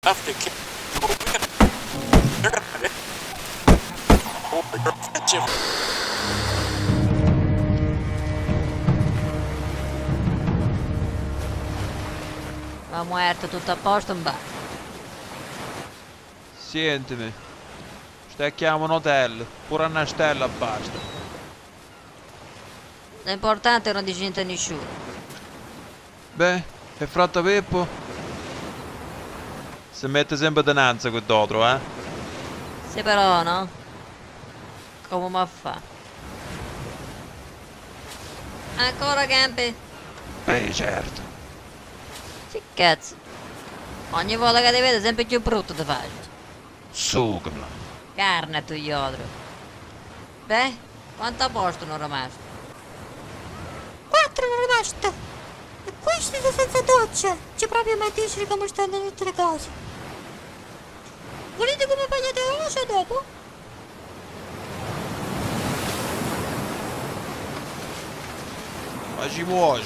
After kill you will win. They're gonna catch him. Va muerto, tutto a posto, un basta. Sentimi, stacchiamo un hotel, pure una stella basta. L'importante non dice niente a nessuno. Beh, e frate Pippo? Si mette sempre dinanzi quell'altro, eh? Sì però, no? Come ma fa? Ancora campi? Beh, certo. Sì cazzo. Ogni volta che ti vedo sempre più brutto ti faccio. Sugamla. Carne tu iodro. Beh, quanto a posto non rimasto? 4 non basta. E questo è senza doccia. C'è proprio a dire come stanno tutte le cose. Volete come bagnate la rosa dopo? Ma ci vuoi?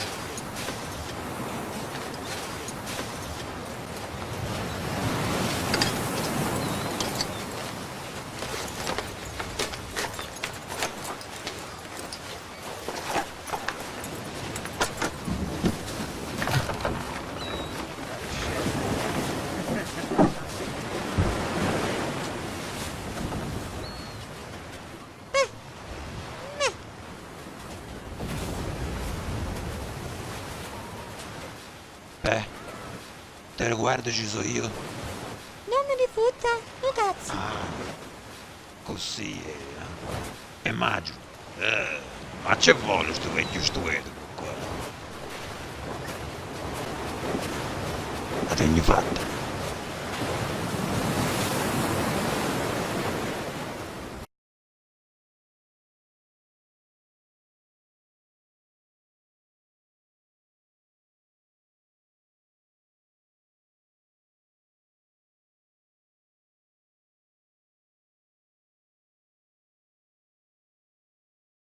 Beh, te lo guardo ci so io. Non me ne fotta, ragazzi. Così, immagino. Ma c'è vuole sto vecchio stuedo qua. La tengo fatta.